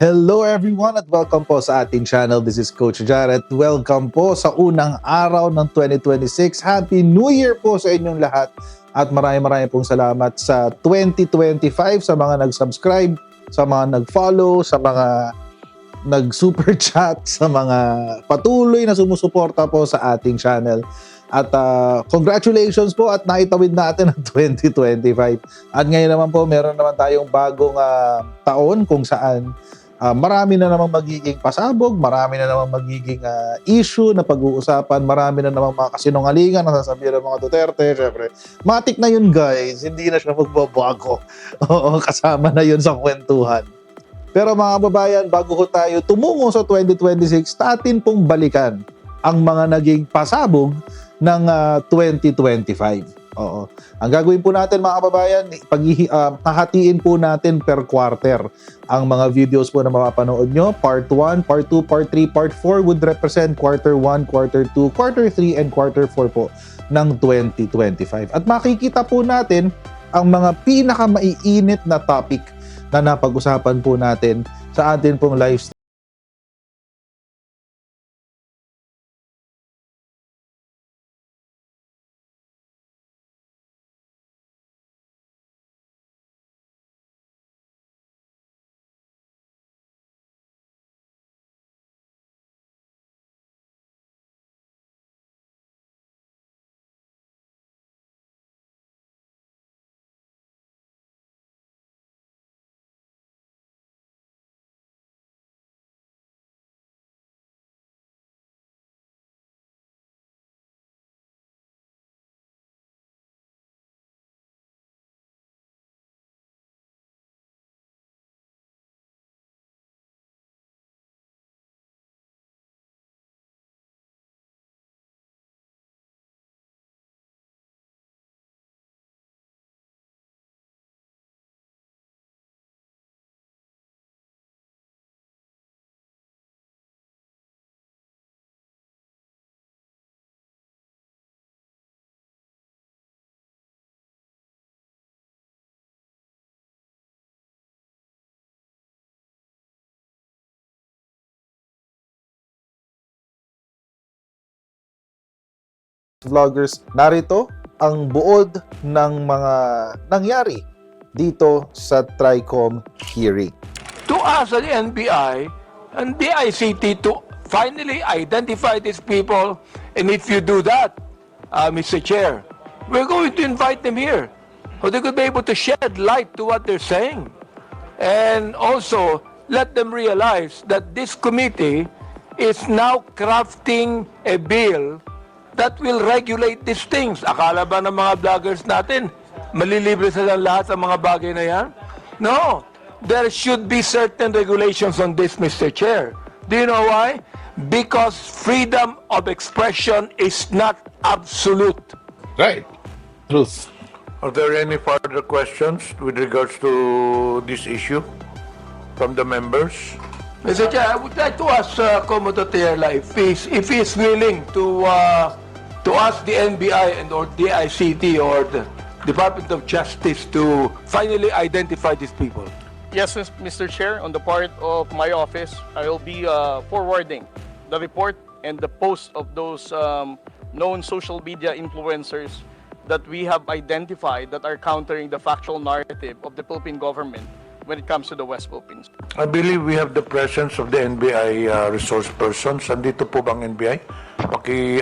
Hello everyone at welcome po sa ating channel. This is Coach Jarrett. Welcome po sa unang araw ng 2026. Happy New Year po sa inyong lahat at maraming pong salamat sa 2025 sa mga nag-subscribe, sa mga nag-follow, sa mga nag-super chat, sa mga patuloy na sumusuporta po sa ating channel. At congratulations po at naitawid natin ang 2025. At ngayon naman po meron naman tayong bagong taon kung saan marami na namang magiging pasabog, marami na namang magiging issue na pag-uusapan, marami na namang mga kasinungalingan na sasabihin ng mga Duterte. Syempre, matik na yun guys, hindi na siya magbabago. Oo, kasama na yun sa kwentuhan. Pero mga kababayan, bago ko tayo tumungo sa 2026, natin pong balikan ang mga naging pasabog ng 2025. Oo. Ang gagawin po natin mga kababayan, hahatiin po natin per quarter ang mga videos po na mapapanood nyo. Part 1, Part 2, Part 3, Part 4 would represent Quarter 1, Quarter 2, Quarter 3, and Quarter 4 po ng 2025. At makikita po natin ang mga pinakamaiinit na topic na napag-usapan po natin sa atin pong live vloggers. Narito ang buod ng mga nangyari dito sa TRICOM hearing. To us at the NBI and the ICT to finally identify these people, and if you do that, Mr. Chair, we're going to invite them here so they could be able to shed light to what they're saying, and also let them realize that this committee is now crafting a bill that will regulate these things. Akala ba ng mga vloggers natin, malilibre sila lahat sa mga bagay na yan? No. There should be certain regulations on this, Mr. Chair. Do you know why? Because freedom of expression is not absolute. Right. Truth. Are there any further questions with regards to this issue from the members? Mr. Chair, I would like to ask Commodore Tierla if he's willing to ask the NBI and or the ICT or the Department of Justice to finally identify these people. Yes, Mr. Chair, on the part of my office, I will be forwarding the report and the posts of those known social media influencers that we have identified that are countering the factual narrative of the Philippine government when it comes to the West Philippines. I believe we have the presence of the NBI resource persons. Andito po bang NBI?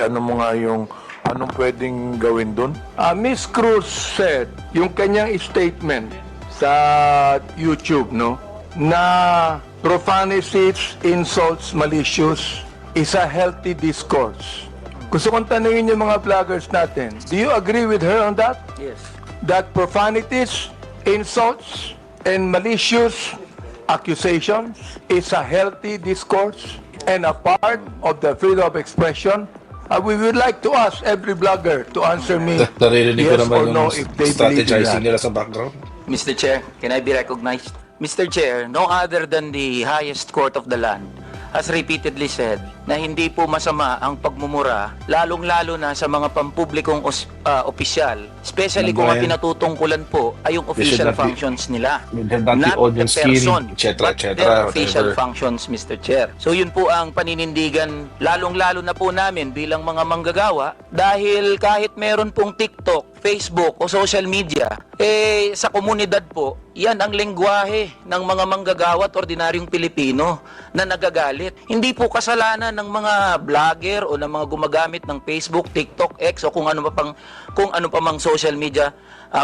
Ano mo nga yung anong pwedeng gawin doon? Ms. Cruz said, yung kanyang statement sa YouTube, no, na profanities, insults, malicious is a healthy discourse. Gusto kong tanungin yung mga vloggers natin, do you agree with her on that? Yes. That profanities, insults, and malicious accusations is a healthy discourse and a part of the freedom of expression? We would like to ask every blogger to answer me Naririnig ko yes naman or no yung if they believe in strategizing that. nila sa background. Mr. Chair, can I be recognized? Mr. Chair, no other than the highest court of the land has repeatedly said na hindi po masama ang pagmumura, lalong-lalo na sa mga pampublikong opisyal, especially kung ang pinatutungkulan po ay yung official functions nila. Not the person, but their official functions, Mr. Chair. So yun po ang paninindigan, lalong-lalo na po namin bilang mga manggagawa, dahil kahit meron pong TikTok, Facebook o social media, sa komunidad po, yan ang lengguwahe ng mga manggagawa at ordinaryong Pilipino na nagagalit. Hindi po kasalanan ng mga vlogger o ng mga gumagamit ng Facebook, TikTok, X o kung ano pa mang social media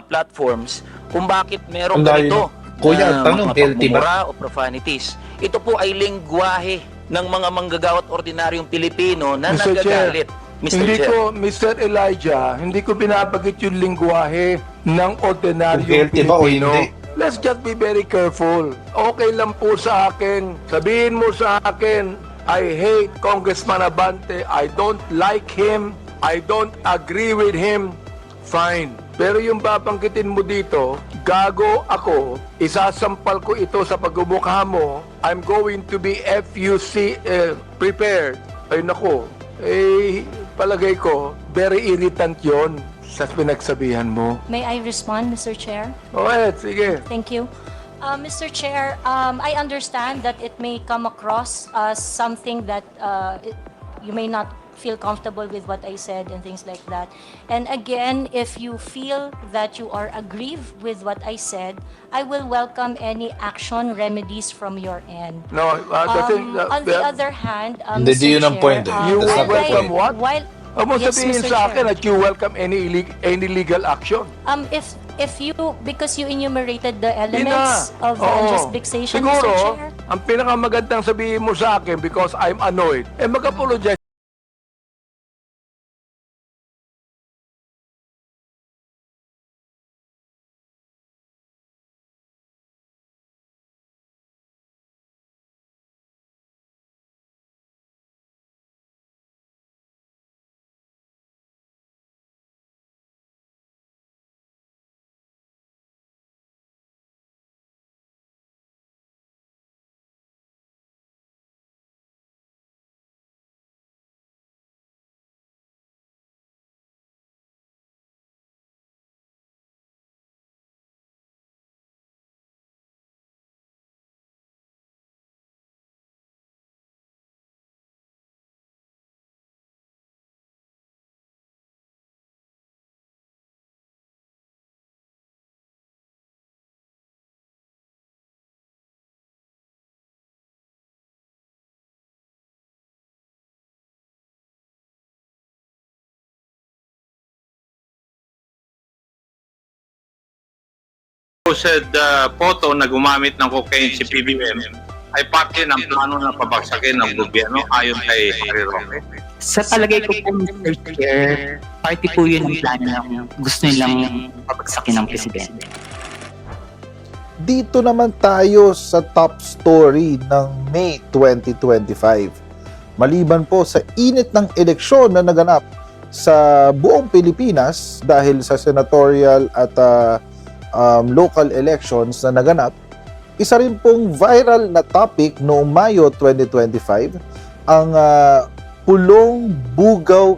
platforms kung bakit meron ganito Kuya, tanong, mga healthy ba? pagmumura o profanities. Ito po ay lengguwahe ng mga manggagawa at ordinaryong Pilipino na Mr. Chair, nagagalit. Mr. Hindi Chair. ko, Mr. Elijah, hindi ko binabagit yung lingwahe ng ordinaryong Healthy ba o Pilipino. hindi? Let's just be very careful. Okay lang po sa akin. Sabihin mo sa akin, I hate Congressman Abante. I don't like him. I don't agree with him. Fine. Pero yung babanggitin mo dito, gago ako, isasampal ko ito sa pagmumukha mo, I'm going to be FUC prepared. Ay nako, palagay ko, very irritant yon sa pinagsabihan mo. May I respond, Mr. Chair? Sige. Thank you. Mr. Chair, I understand that it may come across as something that you may not feel comfortable with what I said and things like that. And again, if you feel that you are aggrieved with what I said, I will welcome any action remedies from your end. No, On the other hand, Hindi, Mr. di yun ang Chair, point, eh. You That's not the welcome point. what? While, Huwag mo Yes, sabihin Mr. sa akin Chair. that you welcome any legal action. If you, because you enumerated the Hindi elements na. of Oo. unjust vexation, Siguro, Mr. Chair. ang pinakamagandang sabihin mo sa akin because I'm annoyed, mag-apologize. Posted photo na gumamit ng cocaine si PBM ay parte ng plano na pabagsakin ng gobyerno ayon kay Harry Roque. Sa palagay ko po, Mr. Chair, party po yun ang plano ng gusto nilang pabagsakin ng presidente. Dito naman tayo sa top story ng May 2025. Maliban po sa init ng eleksyon na naganap sa buong Pilipinas dahil sa senatorial at local elections na naganap, isa rin pong viral na topic noong Mayo 2025 ang Pulong Bugaw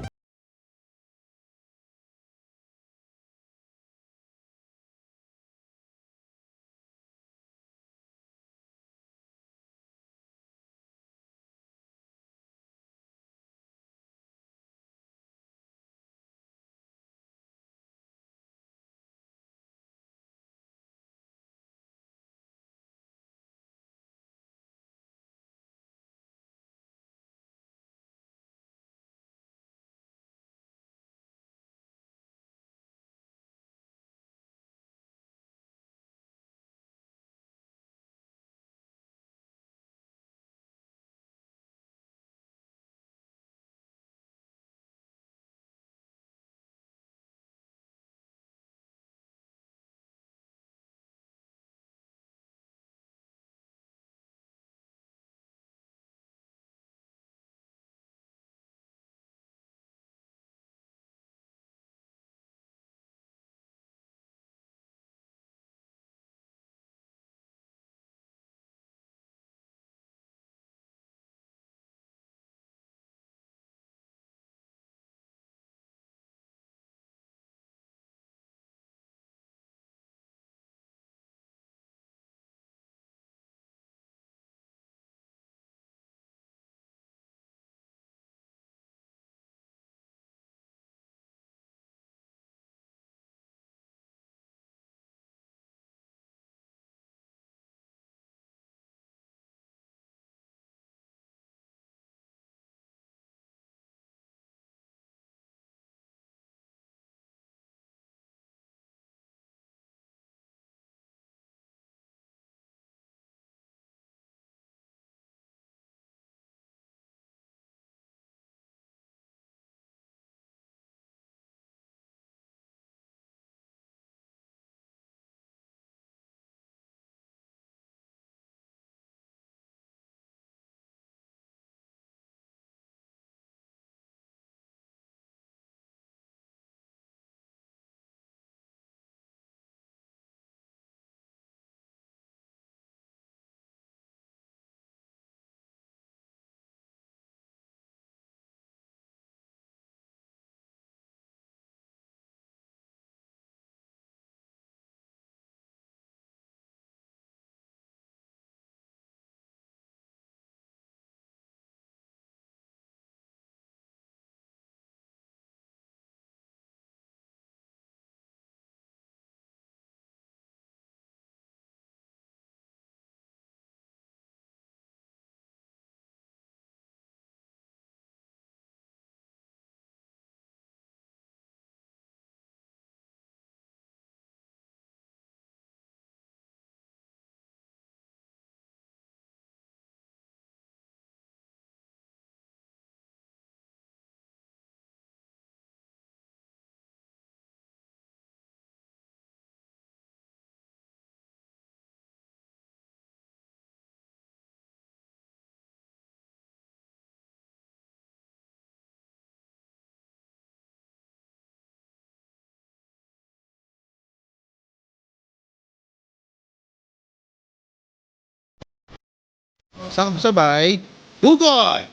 Sabay, Google!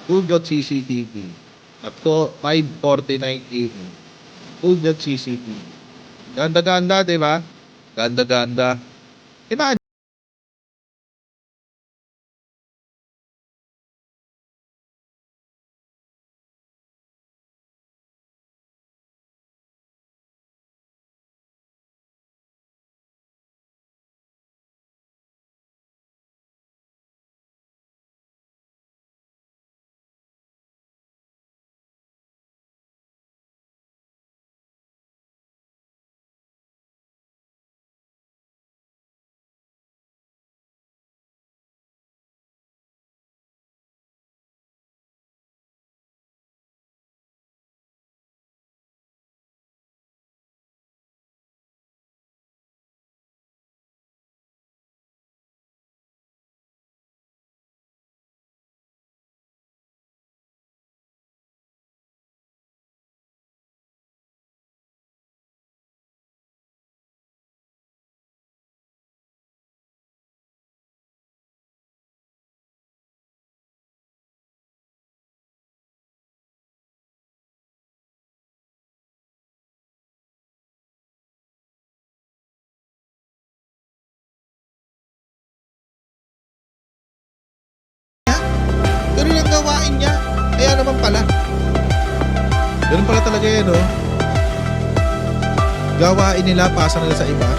Google CCTV. At ko, 5:49 AM. Google CCTV. Ganda-ganda, di ba? Ganda-ganda. Imagine. Ganun ang gawain niya. Kaya naman pala. Ganun pala talaga yan, no? Gawain nila, pasa nila sa iba.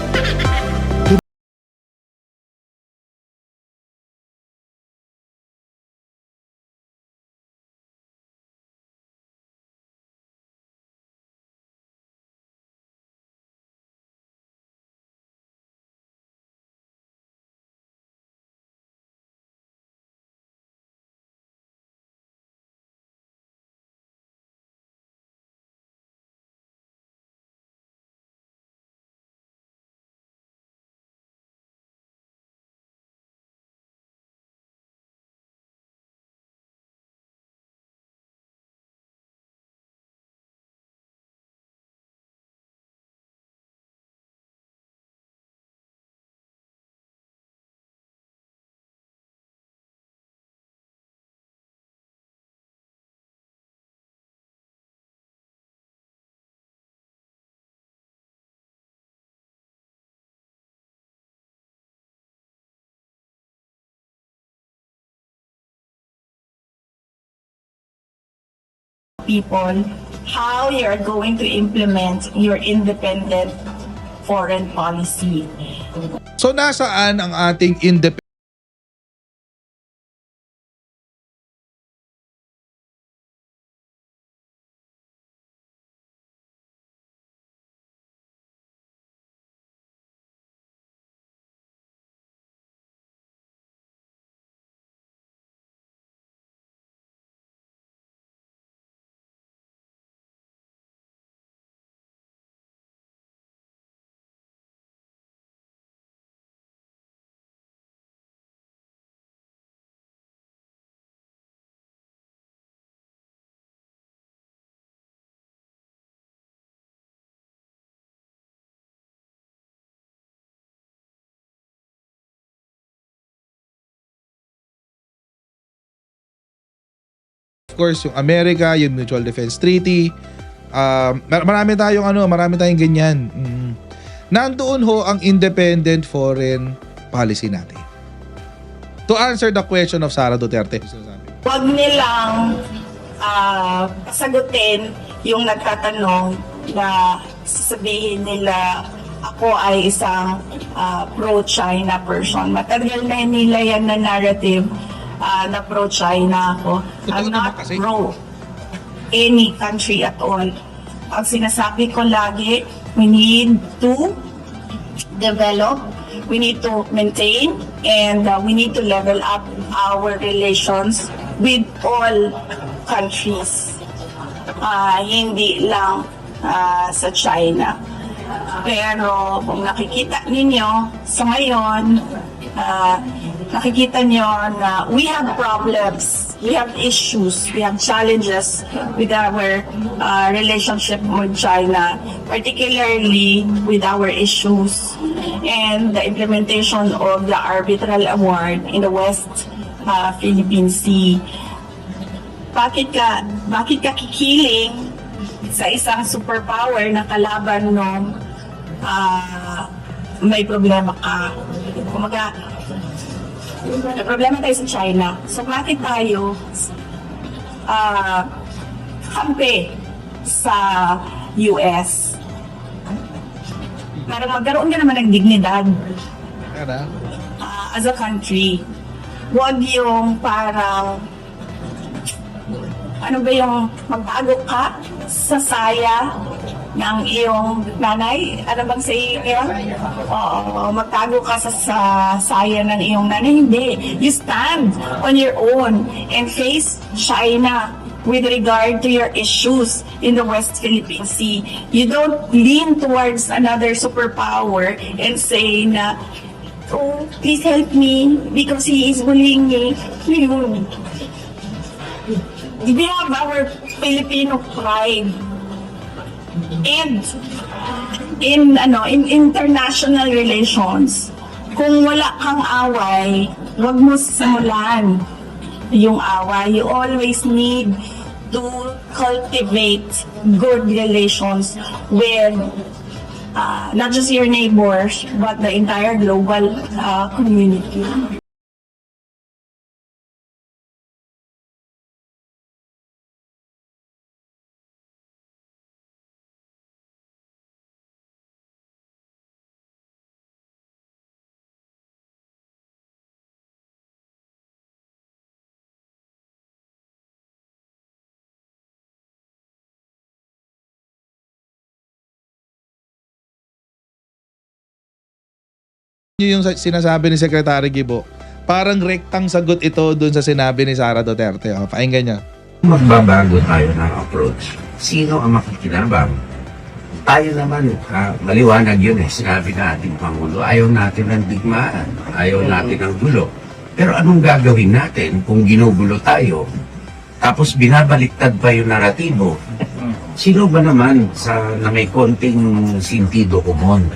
People how you are going to implement your independent foreign policy. So nasaan ang ating independent of course, yung Amerika, yung Mutual Defense Treaty, marami tayong ganyan. Nandoon ho ang independent foreign policy natin. To answer the question of Sara Duterte. Huwag nilang sagutin yung nagtatanong na sasabihin nila ako ay isang pro-China person. Matagal na nila yan na narrative na pro-China ako. I'm not pro any country at all. Ang sinasabi ko lagi, we need to develop, we need to maintain, and we need to level up our relations with all countries. Hindi lang sa China. Pero kung nakikita ninyo sa ngayon, nakikita nyo na we have problems, we have issues, we have challenges with our relationship with China, particularly with our issues and the implementation of the arbitral award in the West Philippine Sea. Bakit ka kikiling sa isang superpower na kalaban nung may problema ka? Kumaga, may problema tayo sa China. So bakit tayo kampi sa US? Para magkaroon ka naman ng dignidad as a country. Huwag yung parang ano ba yung magbago ka sa saya ng iyong nanay? Ano bang saying yun? Oo, magtago ka sa saya ng iyong nanay. Hindi. You stand on your own and face China with regard to your issues in the West Philippine Sea. You don't lean towards another superpower and say na, oh, please help me because he is bullying me. We have our Filipino pride. And in international relations, kung wala kang away, wag mo simulan yung away. You always need to cultivate good relations with not just your neighbors, but the entire global community. Yung sinasabi ni Secretary Gibo, parang rektang sagot ito dun sa sinabi ni Sara Duterte. O, pakinggan niya. Magbabago tayo ng approach. Sino ang makikinabang? Tayo naman, maliwanag yun sinabi na ating Pangulo, ayaw natin ng digmaan, ayaw natin ng gulo. Pero anong gagawin natin kung ginugulo tayo, tapos binabaliktad pa yung naratibo? Sino ba naman na may konting sentido komon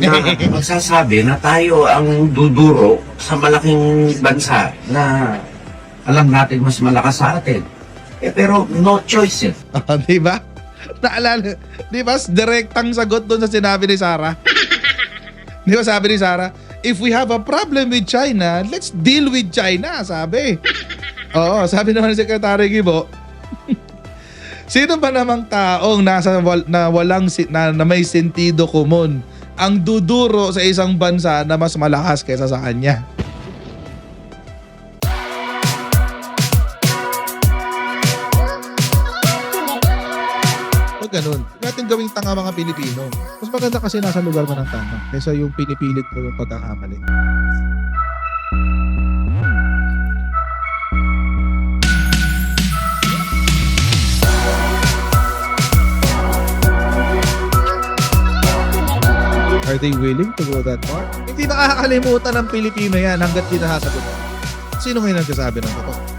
na magsasabi na tayo ang duduro sa malaking bansa na alam natin mas malakas sa atin? Pero no choice Di ba? Naalala, di ba? Direktang sagot doon sa sinabi ni Sara. Di ba sabi ni Sara, if we have a problem with China, let's deal with China, sabi. Oo, sabi naman ni Secretary Gibo, sino ba namang taong na may sentido komon ang duduro sa isang bansa na mas malakas kaysa sa kanya? Pag ganun, natin gawing tanga mga Pilipino. Mas maganda kasi nasa lugar mo ng tama kaysa yung pinipilit mo yung pagkakamali. Are they willing to go that far? Hindi makakalimutan ng Pilipino yan hanggat di nasasagot. Sino ngayon nagsasabi ng totoo?